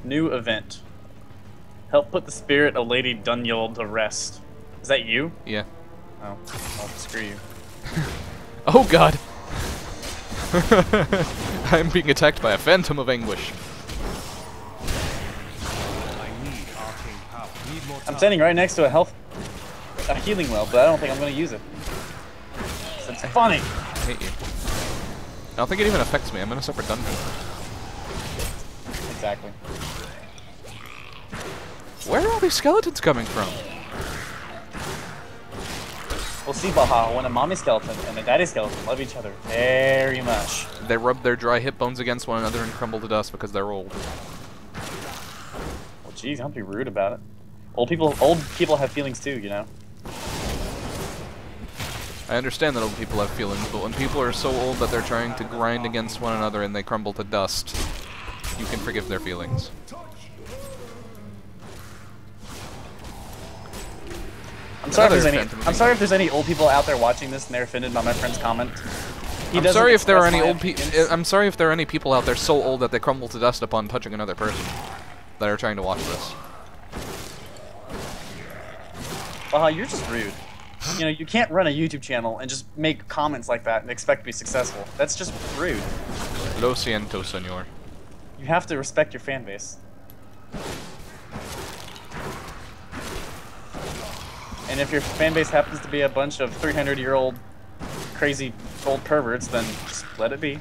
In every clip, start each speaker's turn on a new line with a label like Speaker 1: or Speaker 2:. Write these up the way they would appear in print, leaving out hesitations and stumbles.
Speaker 1: New event. Help put the spirit of Lady Dunyul to rest. Is that you?
Speaker 2: Yeah.
Speaker 1: Oh, well, screw you.
Speaker 2: Oh god! I'm being attacked by a phantom of anguish.
Speaker 1: I'm standing right next to a healing well, but I don't think I'm going to use it. It's funny.
Speaker 2: I hate you. I don't think it even affects me. I'm in a separate dungeon.
Speaker 1: Exactly.
Speaker 2: Where are all these skeletons coming from?
Speaker 1: We'll see, Baha, when a mommy skeleton and a daddy skeleton love each other very much.
Speaker 2: They rub their dry hip bones against one another and crumble to dust because they're old.
Speaker 1: Well, geez, don't be rude about it. Old people have feelings too, you know.
Speaker 2: I understand that old people have feelings, but when people are so old that they're trying to grind against one another and they crumble to dust, you can forgive their feelings.
Speaker 1: I'm sorry if there's any old people out there watching this and they're offended by my friend's comment.
Speaker 2: I'm sorry if there are any I'm sorry if there are any people out there so old that they crumble to dust upon touching another person that are trying to watch this.
Speaker 1: Baha, you're just rude. You know, you can't run a YouTube channel and just make comments like that and expect to be successful. That's just rude.
Speaker 2: Lo siento, señor.
Speaker 1: You have to respect your fan base. And if your fan base happens to be a bunch of 300-year-old crazy old perverts, then just let it be.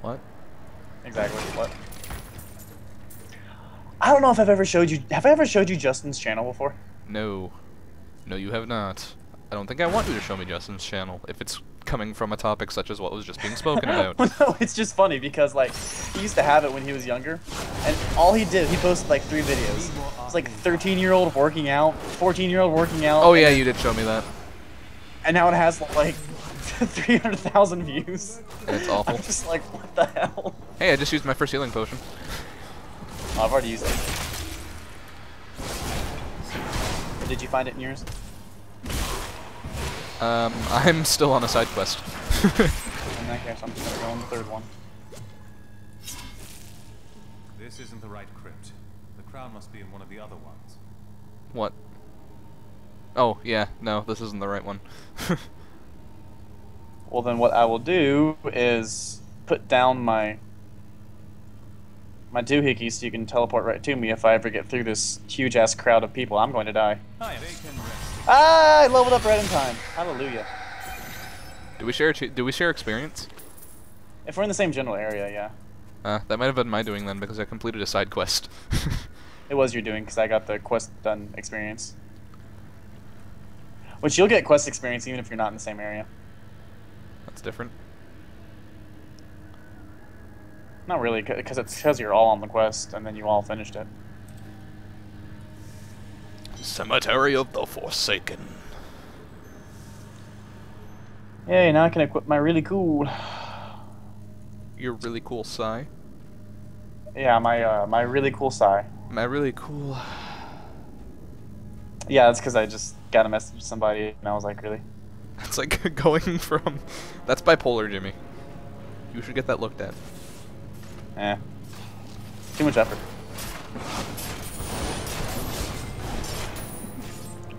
Speaker 2: What?
Speaker 1: Exactly. What? I don't know if I've ever showed you. Have I ever showed you Justin's channel before?
Speaker 2: No. No, you have not. I don't think I want you to show me Justin's channel if it's coming from a topic such as what was just being spoken about.
Speaker 1: Well, no, it's just funny because, like, he used to have it when he was younger, and all he posted, like, 3 videos. It was, like, 13-year-old working out, 14-year-old working out.
Speaker 2: Oh, yeah, you did show me that.
Speaker 1: And now it has, like, 300,000 views.
Speaker 2: It's awful.
Speaker 1: I'm just like, what the hell?
Speaker 2: Hey, I just used my first healing potion.
Speaker 1: Oh, I've already used it. Did you find it in yours?
Speaker 2: I'm still on a side quest.
Speaker 1: In that case, I'm just gonna go on the 3rd one.
Speaker 3: This isn't the right crypt. The crown must be in one of the other ones.
Speaker 2: What? Oh, yeah, no, this isn't the right one.
Speaker 1: Well, then what I will do is put down my doohickey so you can teleport right to me if I ever get through this huge-ass crowd of people. I'm going to die. Ah, I leveled up right in time. Hallelujah.
Speaker 2: Do we share experience?
Speaker 1: If we're in the same general area, yeah.
Speaker 2: That might have been my doing then because I completed a side quest.
Speaker 1: It was your doing because I got the quest done experience. Which you'll get quest experience even if you're not in the same area.
Speaker 2: That's different.
Speaker 1: Not really, because you're all on the quest and then you all finished it.
Speaker 2: Cemetery of the Forsaken.
Speaker 1: Yay, now I can equip my really cool.
Speaker 2: Your really cool sigh?
Speaker 1: Yeah, my really cool sigh.
Speaker 2: My really cool...
Speaker 1: Yeah, that's because I just got a message from somebody and I was like, really?
Speaker 2: That's like going from... That's bipolar, Jimmy. You should get that looked at.
Speaker 1: Eh. Too much effort.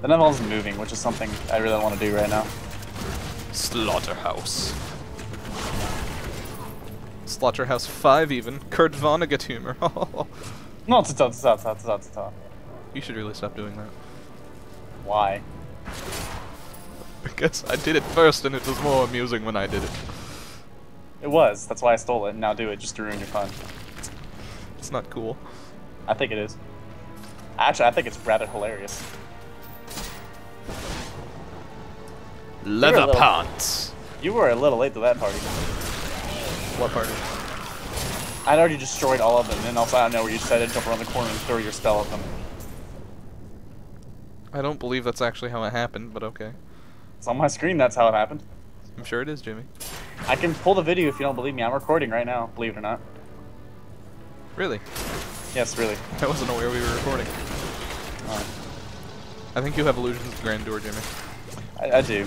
Speaker 1: The Neville isn't moving, which is something I really want to do right now.
Speaker 2: Slaughterhouse. Slaughterhouse 5 even. Kurt Vonnegut humor.
Speaker 1: No, it's tough.
Speaker 2: You should really stop doing that.
Speaker 1: Why?
Speaker 2: Because I did it first and it was more amusing when I did it.
Speaker 1: It was. That's why I stole it, and now do it just to ruin your fun.
Speaker 2: It's not cool.
Speaker 1: I think it is. Actually, I think it's rather hilarious.
Speaker 2: Leather pants.
Speaker 1: You were a little late to that party.
Speaker 2: What party?
Speaker 1: I'd already destroyed all of them, and then also out of nowhere you decided to jump around the corner and throw your spell at them.
Speaker 2: I don't believe that's actually how it happened, but okay.
Speaker 1: It's on my screen, that's how it happened.
Speaker 2: I'm sure it is, Jimmy.
Speaker 1: I can pull the video if you don't believe me. I'm recording right now, believe it or not.
Speaker 2: Really?
Speaker 1: Yes, really.
Speaker 2: I wasn't aware we were recording. I think you have illusions of grandeur, Jimmy.
Speaker 1: I do.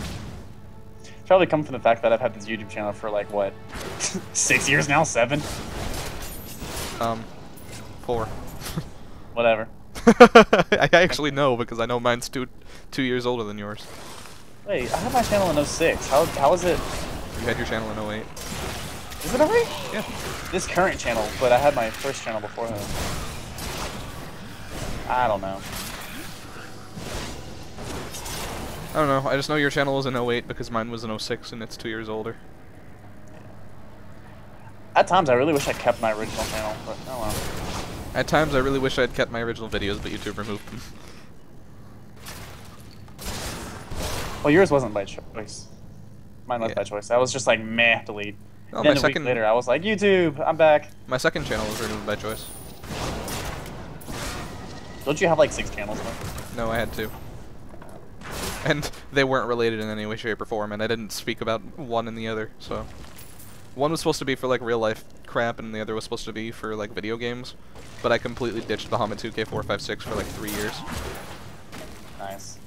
Speaker 1: It's probably come from the fact that I've had this YouTube channel for like, what, 6 years now? 7?
Speaker 2: 4.
Speaker 1: Whatever.
Speaker 2: I actually know because I know mine's 2 years older than yours.
Speaker 1: Wait, I had my channel in 06. How is it?
Speaker 2: You had your channel in 08.
Speaker 1: Is it 08?
Speaker 2: Yeah.
Speaker 1: This current channel, but I had my first channel before that. I don't know.
Speaker 2: I don't know. I just know your channel was in 08 because mine was in 06 and it's 2 years older.
Speaker 1: At times, I really wish I kept my original channel, but oh well.
Speaker 2: At times, I really wish I'd kept my original videos, but YouTube removed them.
Speaker 1: Well, yours wasn't by choice. Mine was by choice. I was just like, meh, delete.
Speaker 2: Oh,
Speaker 1: Then a week later, I was like, YouTube, I'm back.
Speaker 2: My second channel was removed by choice.
Speaker 1: Don't you have like 6 channels?
Speaker 2: No, I had 2. And they weren't related in any way, shape, or form, and I didn't speak about one and the other, so... One was supposed to be for, like, real-life crap, and the other was supposed to be for, like, video games. But I completely ditched Baha 2K456 for, like, 3 years.
Speaker 1: Nice.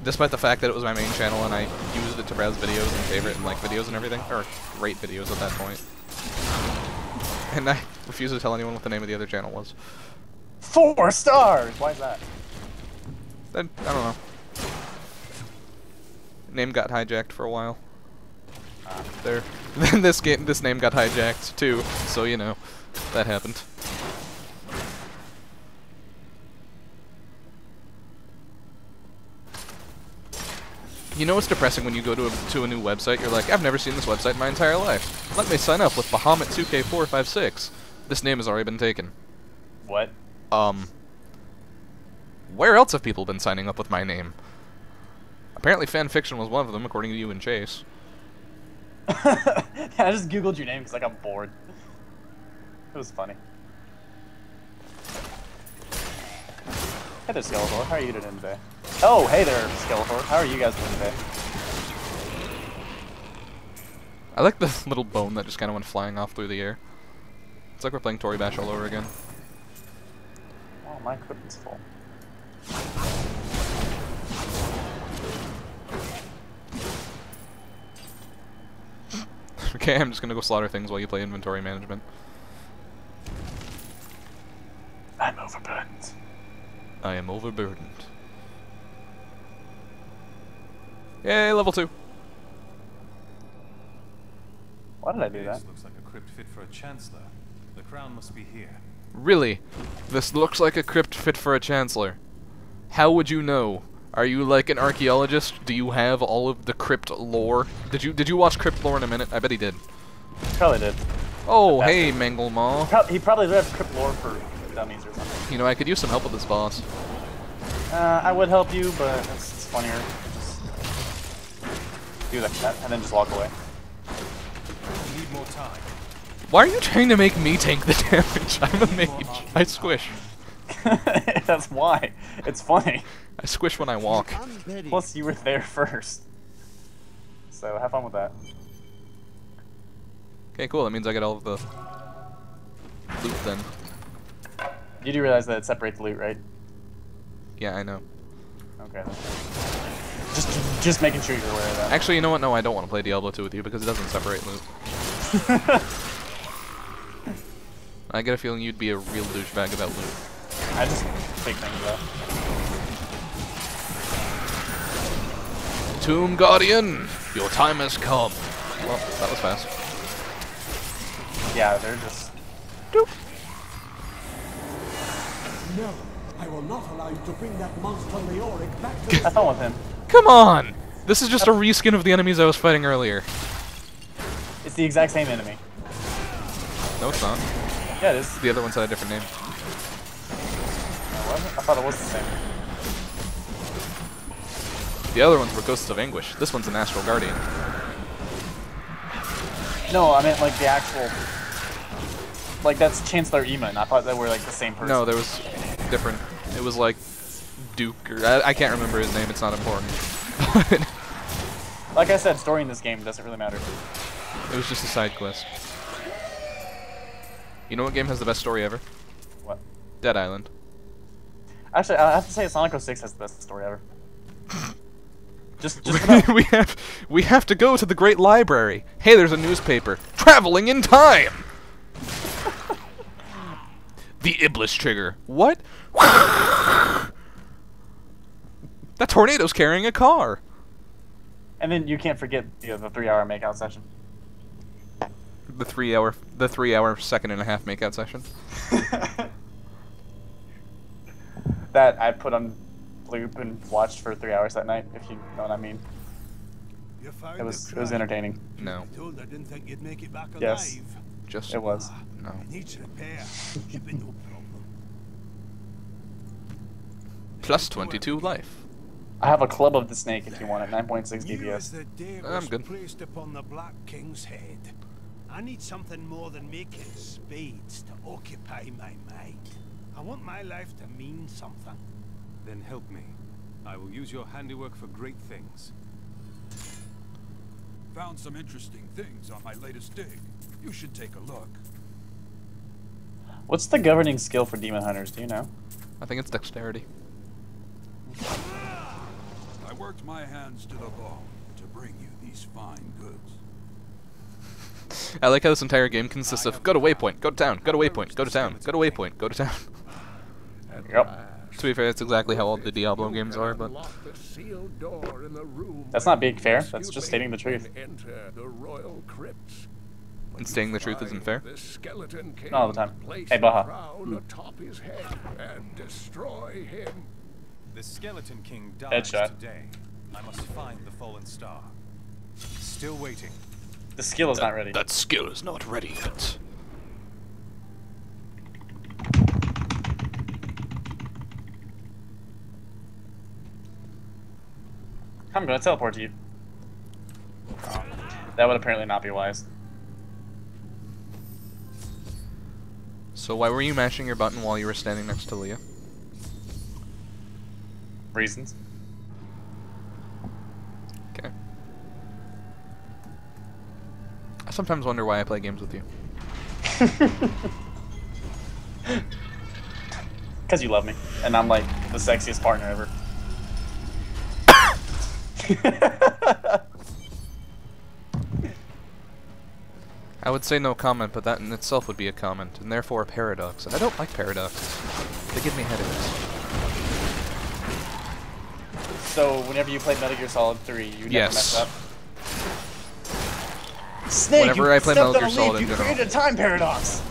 Speaker 2: Despite the fact that it was my main channel, and I used it to browse videos and favorite and like videos and everything. Or rate videos at that point. And I refuse to tell anyone what the name of the other channel was.
Speaker 1: 4 stars! Why is that?
Speaker 2: I don't know. Name got hijacked for a while. There. Then this name got hijacked too, so you know, that happened. You know what's depressing when you go to a new website? You're like, I've never seen this website in my entire life. Let me sign up with Bahamut 2K456. This name has already been taken.
Speaker 1: What?
Speaker 2: Where else have people been signing up with my name? Apparently fanfiction was one of them, according to you and Chase.
Speaker 1: I just googled your name because like I'm bored. It was funny. Hey there, Skeletor. How are you doing today? Oh, hey there, Skeletor. How are you guys doing today?
Speaker 2: I like the little bone that just kind of went flying off through the air. It's like we're playing Tory Bash all over again.
Speaker 1: Oh, my equipment's full.
Speaker 2: Okay, I'm just gonna go slaughter things while you play inventory management.
Speaker 1: I'm overburdened.
Speaker 2: I am overburdened. Yay, level 2.
Speaker 1: Why did I do that?
Speaker 3: This looks like a crypt fit for a chancellor. The crown must be here.
Speaker 2: Really? This looks like a crypt fit for a chancellor. How would you know? Are you like an archaeologist? Do you have all of the crypt lore? Did you watch Crypt Lore in a minute? I bet he did.
Speaker 1: Probably did.
Speaker 2: Oh, hey, Manglemaw.
Speaker 1: He probably did have crypt lore for dummies or something.
Speaker 2: You know, I could use some help with this boss.
Speaker 1: I would help you, but it's funnier. Just do that and then just walk away.
Speaker 3: We need more time.
Speaker 2: Why are you trying to make me take the damage? I'm a mage. I squish.
Speaker 1: That's why. It's funny.
Speaker 2: I squish when I walk.
Speaker 1: Plus, you were there first. So, have fun with that.
Speaker 2: Okay, cool. That means I get all of the loot then.
Speaker 1: You do realize that it separates loot, right?
Speaker 2: Yeah, I know.
Speaker 1: Okay. Just making sure you're aware of that.
Speaker 2: Actually, you know what? No, I don't want to play Diablo 2 with you because it doesn't separate loot. I get a feeling you'd be a real douchebag about loot.
Speaker 1: I just take things up.
Speaker 2: Tomb Guardian, your time has come. Well, that was fast.
Speaker 1: Yeah, they're just... Doop.
Speaker 4: No, I will not allow you to bring that monster Leoric back to
Speaker 1: Have fun with him.
Speaker 2: Come on! This is just a reskin of the enemies I was fighting earlier.
Speaker 1: It's the exact same enemy.
Speaker 2: No, it's not.
Speaker 1: Yeah, it is.
Speaker 2: The other one's had a different name.
Speaker 1: I thought it was the same.
Speaker 2: The other ones were Ghosts of Anguish. This one's an Astral Guardian.
Speaker 1: No, I meant like the actual... Like, that's Chancellor Eamon. I thought they were like the same person.
Speaker 2: No, there was different. It was like Duke, or I can't remember his name. It's not important.
Speaker 1: Like I said, story in this game doesn't really matter.
Speaker 2: It was just a side quest. You know what game has the best story ever?
Speaker 1: What?
Speaker 2: Dead Island.
Speaker 1: Actually, I have to say Sonic 06 has the best story ever. just
Speaker 2: we have to go to the Great Library. Hey, there's a newspaper. Traveling in time! The Iblis trigger. What? That tornado's carrying a car.
Speaker 1: And then you can't forget the 3-hour makeout session.
Speaker 2: The 3-hour second and a half makeout session.
Speaker 1: That I put on loop and watched for 3 hours that night, if you know what I mean. It was entertaining.
Speaker 2: No.
Speaker 4: Told I didn't think you'd make it back alive.
Speaker 1: Yes.
Speaker 2: Just
Speaker 1: It was.
Speaker 2: no.
Speaker 4: It needs repair. Should be no problem.
Speaker 2: Plus 22 life.
Speaker 1: I have a club of the snake if you want it, 9.6
Speaker 4: New as
Speaker 1: DPS.
Speaker 4: the day
Speaker 2: I'm
Speaker 4: was
Speaker 2: good.
Speaker 4: placed upon the Black King's head. I need something more than making spades to occupy my mind. I want my life to mean something.
Speaker 3: Then help me. I will use your handiwork for great things.
Speaker 5: Found some interesting things on my latest dig. You should take a look.
Speaker 1: What's the governing skill for demon hunters? Do you know?
Speaker 2: I think it's dexterity.
Speaker 5: I worked my hands to the bone to bring you these fine goods.
Speaker 2: I like how this entire game consists of go to waypoint, go to town, go to waypoint, go to town, go to waypoint, go to town.
Speaker 1: Yep.
Speaker 2: To be fair, that's exactly how all the Diablo games are, but
Speaker 1: That's not being fair. That's just stating the truth.
Speaker 2: and stating the truth isn't fair.
Speaker 1: Not all the time. Hey, Baha.
Speaker 3: The Skeleton King dies
Speaker 1: Headshot.
Speaker 3: today. I must find the fallen star. Still waiting.
Speaker 1: The skill is not ready.
Speaker 2: That skill is not ready yet.
Speaker 1: I'm gonna teleport to you. That would apparently not be wise.
Speaker 2: So why were you mashing your button while you were standing next to Leah?
Speaker 1: Reasons.
Speaker 2: Okay. I sometimes wonder why I play games with you.
Speaker 1: Because you love me, and I'm like the sexiest partner ever.
Speaker 2: I would say no comment, but that in itself would be a comment, and therefore a paradox. And I don't like paradoxes. They give me headaches.
Speaker 1: So whenever you played Metal Gear Solid 3, you never
Speaker 2: Yes.
Speaker 1: messed up. Snake,
Speaker 2: Whenever
Speaker 1: you
Speaker 2: I play
Speaker 1: stepped
Speaker 2: Metal
Speaker 1: on
Speaker 2: Gear
Speaker 1: a leaf,
Speaker 2: Solid in
Speaker 1: you
Speaker 2: general.
Speaker 1: created a time paradox.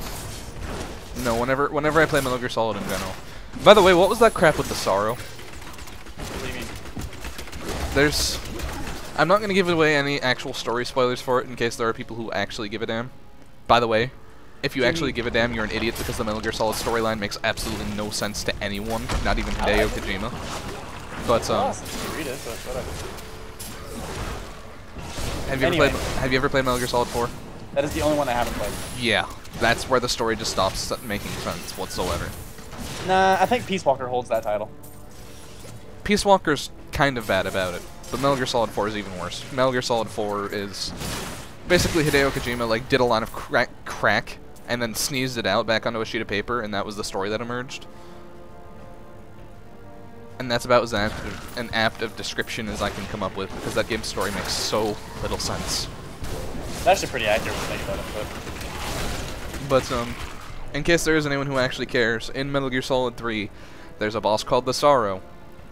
Speaker 2: No, whenever I play Metal Gear Solid in general. By the way, what was that crap with the sorrow?
Speaker 1: What do you mean?
Speaker 2: There's... I'm not going to give away any actual story spoilers for it in case there are people who actually give a damn. By the way, if you actually give a damn, you're an idiot because the Metal Gear Solid storyline makes absolutely no sense to anyone, not even Hideo Kojima. But,
Speaker 1: You read it, but whatever.
Speaker 2: have you ever played Metal Gear Solid 4?
Speaker 1: That is the only one I haven't played.
Speaker 2: Yeah, that's where the story just stops making sense whatsoever.
Speaker 1: Nah, I think Peace Walker holds that title.
Speaker 2: Peace Walker's kind of bad about it, but Metal Gear Solid 4 is even worse. Metal Gear Solid 4 is basically Hideo Kojima like did a line of crack and then sneezed it out back onto a sheet of paper, and that was the story that emerged. And that's about as an apt of description as I can come up with, because that game's story makes so little sense.
Speaker 1: It's actually pretty accurate when you think about it,
Speaker 2: But, in case there is anyone who actually cares, in Metal Gear Solid 3, there's a boss called the Sorrow,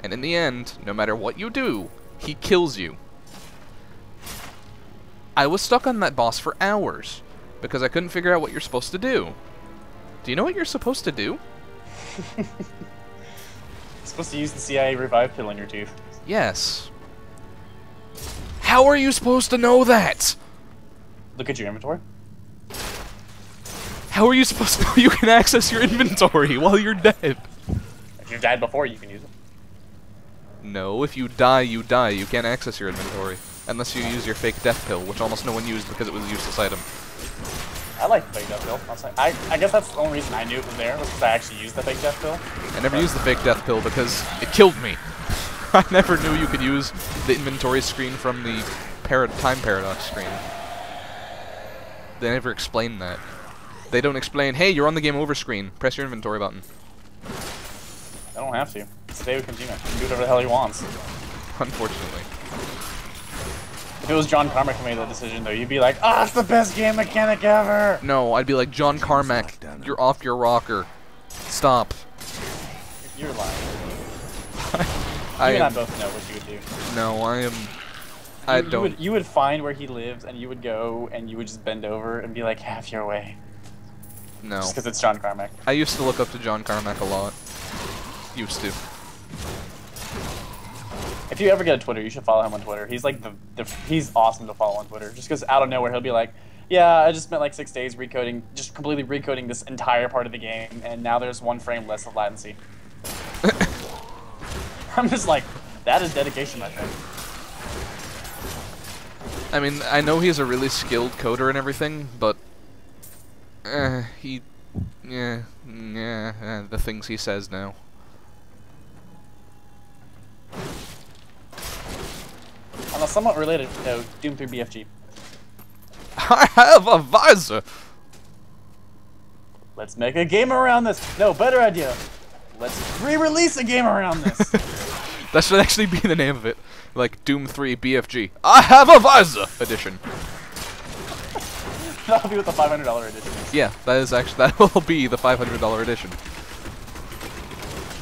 Speaker 2: and in the end, no matter what you do, he kills you. I was stuck on that boss for hours, because I couldn't figure out what you're supposed to do. Do you know what you're supposed to do?
Speaker 1: You're supposed to use the CIA revive pill in your tooth.
Speaker 2: Yes. How are you supposed to know that?
Speaker 1: Look at your inventory.
Speaker 2: How are you supposed to know you can access your inventory while you're dead?
Speaker 1: If you died before, you can use it.
Speaker 2: No, if you die, you die. You can't access your inventory. Unless you use your fake death pill, which almost no one used because it was a useless item.
Speaker 1: I like the fake death pill. I guess that's the only reason I knew it was there, was because I actually used the fake death pill.
Speaker 2: I never used the fake death pill because it killed me. I never knew you could use the inventory screen from the time paradox screen. They never explain that. They don't explain, hey, you're on the game over screen. Press your inventory button.
Speaker 1: I don't have to. It's David Kojima. He can do whatever the hell he wants.
Speaker 2: Unfortunately.
Speaker 1: If it was John Carmack who made that decision, though, you'd be like, it's the best game mechanic ever!
Speaker 2: No, I'd be like, John Carmack, you're off your rocker. Stop.
Speaker 1: You're lying.
Speaker 2: I
Speaker 1: You and I
Speaker 2: am,
Speaker 1: both know what you would do.
Speaker 2: no, I am. I don't.
Speaker 1: You would find where he lives, and you would go, and you would just bend over and be like, "Have your way."
Speaker 2: No.
Speaker 1: Just because it's John Carmack.
Speaker 2: I used to look up to John Carmack a lot. Used to.
Speaker 1: If you ever get a Twitter, you should follow him on Twitter. He's like he's awesome to follow on Twitter. Just because out of nowhere he'll be like, "Yeah, I just spent like 6 days recoding, just completely recoding this entire part of the game, and now there's 1 frame less of latency." I'm just like, that is dedication, my friend.
Speaker 2: I mean, I know he's a really skilled coder and everything, but the things he says now.
Speaker 1: On a somewhat related note, Doom 3 BFG.
Speaker 2: I have a visor.
Speaker 1: Let's make a game around this. No, better idea. Let's re-release a game around this.
Speaker 2: That should actually be the name of it. Like Doom 3 BFG. I have a visor edition.
Speaker 1: That'll be with the $500 edition.
Speaker 2: Yeah, that will be the $500 edition.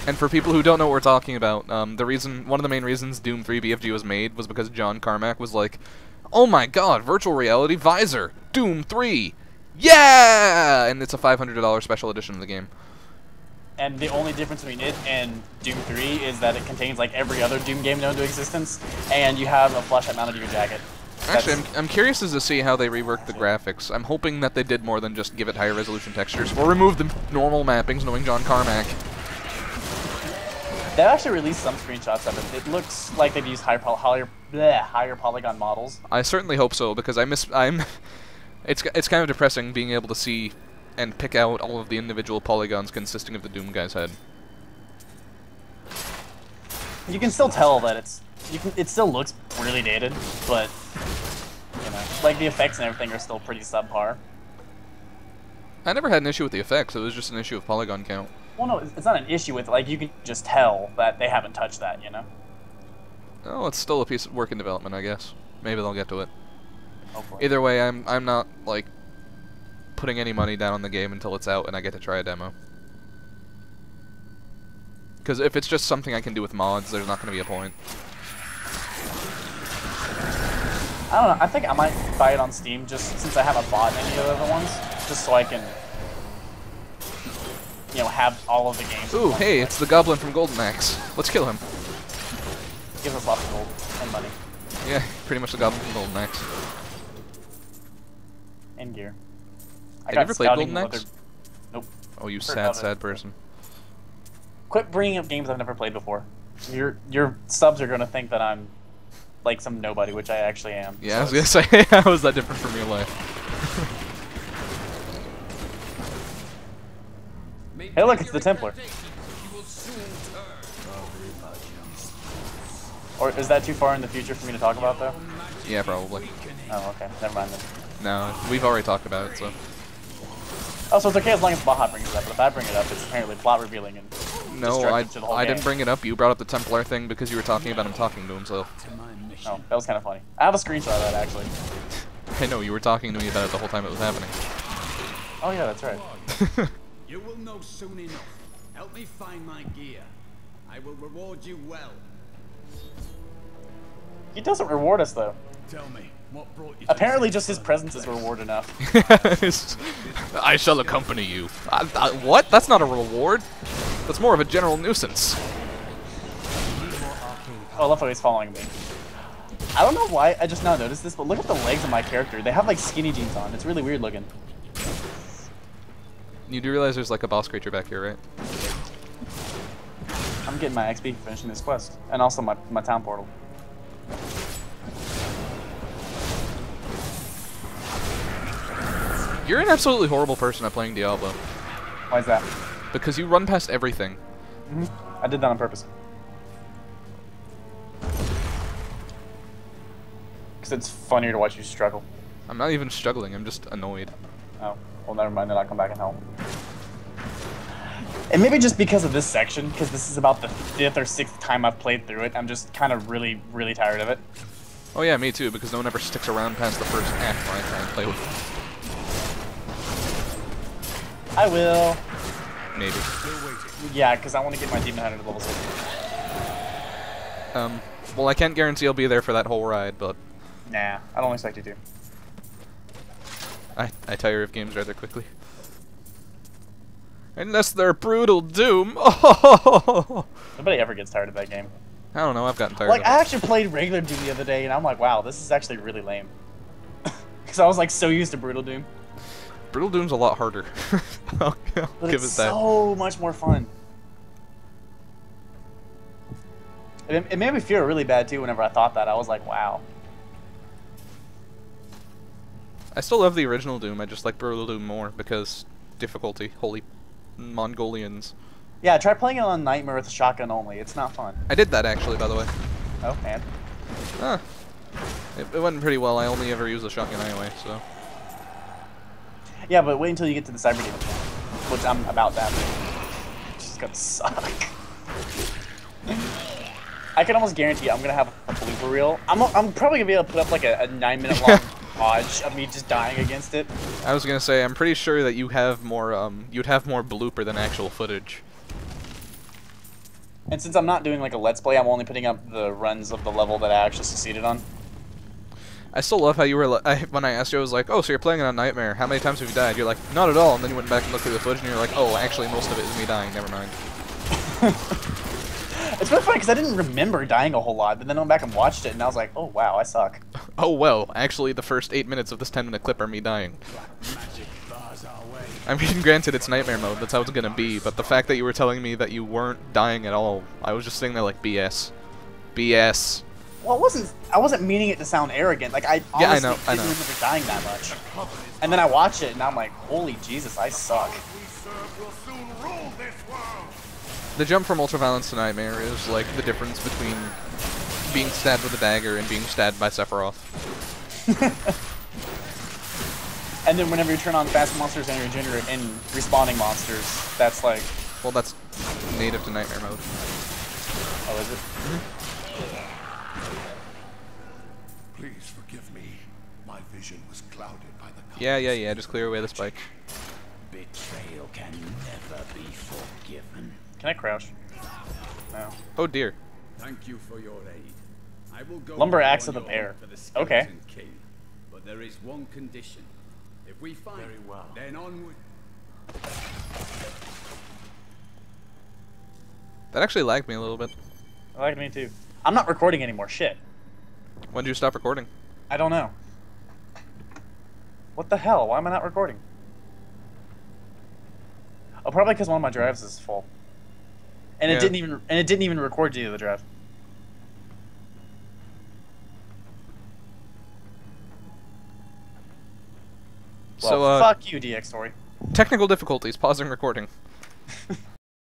Speaker 2: And for people who don't know what we're talking about, one of the main reasons Doom 3 BFG was made was because John Carmack was like, "Oh my God, virtual reality visor, Doom 3, yeah!" And it's a $500 special edition of the game.
Speaker 1: And the only difference between it and Doom 3 is that it contains like every other Doom game known to existence, and you have a flashlight mounted to your jacket.
Speaker 2: Actually, I'm curious as to see how they reworked the graphics. I'm hoping that they did more than just give it higher resolution textures, or remove the normal mappings, knowing John Carmack.
Speaker 1: They actually released some screenshots of it. It looks like they've used higher polygon models.
Speaker 2: I certainly hope so, because it's kind of depressing being able to see and pick out all of the individual polygons consisting of the Doom guy's head.
Speaker 1: You can still tell that it still looks really dated, but you know, like the effects and everything are still pretty subpar.
Speaker 2: I never had an issue with the effects, it was just an issue of polygon count.
Speaker 1: Well, no, it's not an issue with it. Like, you can just tell that they haven't touched that, you know?
Speaker 2: Oh, it's still a piece of work in development, I guess. Maybe they'll get to it.
Speaker 1: Hopefully.
Speaker 2: Either way, I'm not, like, putting any money down on the game until it's out and I get to try a demo. Because if it's just something I can do with mods, there's not going to be a point.
Speaker 1: I don't know. I think I might buy it on Steam just since I haven't bought any of the other ones, just so I can, you know, have all of the games.
Speaker 2: Ooh, hey, it's the goblin from Golden Axe. Let's kill him.
Speaker 1: Gives us lots of gold and money.
Speaker 2: Yeah, pretty much the goblin from Golden Axe.
Speaker 1: And gear.
Speaker 2: Have you ever played Golden Axe?
Speaker 1: Nope.
Speaker 2: Oh, you
Speaker 1: Heard of
Speaker 2: sad
Speaker 1: it.
Speaker 2: person.
Speaker 1: Quit bringing up games I've never played before. Your subs are gonna think that I'm like some nobody, which I actually am.
Speaker 2: Yeah, I was gonna say, how is that different from real life?
Speaker 1: Hey, look, it's the Templar. Or is that too far in the future for me to talk about, though?
Speaker 2: Yeah, probably.
Speaker 1: Oh, okay. Never mind then.
Speaker 2: No, we've already talked about it, so.
Speaker 1: Oh, so it's okay as long as Baha brings it up, but if I bring it up, it's apparently plot revealing and
Speaker 2: No,
Speaker 1: destructive to the whole
Speaker 2: I
Speaker 1: game.
Speaker 2: didn't bring it up. You brought up the Templar thing because you were talking about him talking to himself.
Speaker 1: Oh, that was kind of funny. I have a screenshot of that, actually.
Speaker 2: I know, you were talking to me about it the whole time it was happening.
Speaker 1: Oh, yeah, that's right.
Speaker 4: You will know soon enough. Help me find my gear. I will reward you well.
Speaker 1: He doesn't reward us, though.
Speaker 4: Tell me, what brought you to
Speaker 1: Apparently,
Speaker 4: this
Speaker 1: just his presence is reward enough.
Speaker 2: I shall accompany you. What? That's not a reward. That's more of a general nuisance.
Speaker 1: Oh, I love how he's following me. I don't know why, I just now noticed this, but look at the legs of my character. They have, like, skinny jeans on. It's really weird looking.
Speaker 2: You do realize there's like a boss creature back here, right?
Speaker 1: I'm getting my XP for finishing this quest. And also my town portal.
Speaker 2: You're an absolutely horrible person at playing Diablo.
Speaker 1: Why is that?
Speaker 2: Because you run past everything.
Speaker 1: I did that on purpose. Because it's funnier to watch you struggle.
Speaker 2: I'm not even struggling, I'm just annoyed.
Speaker 1: Oh, well, never mind, then I'll come back and help. And maybe just because of this section, because this is about the 5th or 6th time I've played through it, I'm just kind of really, really tired of it.
Speaker 2: Oh yeah, me too, because no one ever sticks around past the first act when I try and play with them.
Speaker 1: I will.
Speaker 2: maybe.
Speaker 1: Yeah, because I want to get my Demon Hunter to level 6.
Speaker 2: Well, I can't guarantee I'll be there for that whole ride, but
Speaker 1: Nah, I don't expect you to.
Speaker 2: I tire of games rather quickly. Unless they're brutal doom. Oh,
Speaker 1: Nobody ever gets tired of that game.
Speaker 2: I don't know. I've gotten tired
Speaker 1: Like,
Speaker 2: of
Speaker 1: I
Speaker 2: it.
Speaker 1: actually played regular Doom the other day, and I'm like, wow, this is actually really lame. Because I was like so used to Brutal Doom.
Speaker 2: Brutal Doom's a lot harder. I'll
Speaker 1: But
Speaker 2: give
Speaker 1: it's
Speaker 2: it that.
Speaker 1: so much more fun. It made me feel really bad too whenever I thought that. I was like, wow.
Speaker 2: I still love the original Doom. I just like Brutal Doom more because difficulty. Holy Mongolians.
Speaker 1: Yeah, try playing it on Nightmare with a shotgun only. It's not fun.
Speaker 2: I did that actually, by the way.
Speaker 1: Oh, man.
Speaker 2: Ah. It went pretty well. I only ever use a shotgun anyway, so.
Speaker 1: Yeah, but wait until you get to the Cyber Demon, which I'm about that. It's just gonna suck. I can almost guarantee I'm gonna have a blooper reel. I'm probably gonna be able to put up like a 9-minute long montage of me just dying against it.
Speaker 2: I was gonna say, I'm pretty sure that you have more, you'd have more blooper than actual footage.
Speaker 1: And since I'm not doing like a Let's Play, I'm only putting up the runs of the level that I actually succeeded on.
Speaker 2: I still love how you were, when I asked you, I was like, oh, so you're playing on Nightmare. How many times have you died? You're like, not at all. And then you went back and looked through the footage and you're like, oh, actually, most of it is me dying. Never mind.
Speaker 1: It's been funny because I didn't remember dying a whole lot, but then I went back and watched it and I was like, oh wow, I suck.
Speaker 2: Oh, well, actually, the first 8 minutes of this 10-minute clip are me dying. I mean, granted, it's Nightmare mode. That's how it's gonna be. But the fact that you were telling me that you weren't dying at all, I was just sitting there like, BS. BS.
Speaker 1: Well, I wasn't meaning it to sound arrogant. Like, I honestly didn't remember dying that much. And then I watched it, and I'm like, holy Jesus, I suck.
Speaker 2: The jump from Ultraviolence to Nightmare is like the difference between being stabbed with a dagger and being stabbed by Sephiroth.
Speaker 1: And then whenever you turn on fast monsters and regenerate and respawning monsters, that's like...
Speaker 2: Well, that's native to Nightmare mode.
Speaker 1: Oh, is it?
Speaker 4: Please forgive me. My vision was clouded by the
Speaker 2: Yeah, just clear away the spike.
Speaker 4: betrayal can never be forgiven.
Speaker 1: Can I crouch? No.
Speaker 2: Oh dear.
Speaker 5: Thank you for your aid. I will go
Speaker 1: Lumber Axe
Speaker 5: on
Speaker 1: of the
Speaker 5: your
Speaker 1: Bear.
Speaker 5: own for the
Speaker 1: Okay.
Speaker 5: Skeleton King, but there is one condition. If we fight,
Speaker 4: Very well.
Speaker 5: then onward.
Speaker 2: That actually lagged me a little bit.
Speaker 1: I like me too. I'm not recording anymore. Shit.
Speaker 2: When did you stop recording?
Speaker 1: I don't know. What the hell? Why am I not recording? Oh, probably because one of my drives is full. And
Speaker 2: Yeah.
Speaker 1: it didn't even record to the other drive. Well,
Speaker 2: So,
Speaker 1: fuck you, DX Story.
Speaker 2: technical difficulties, pausing recording.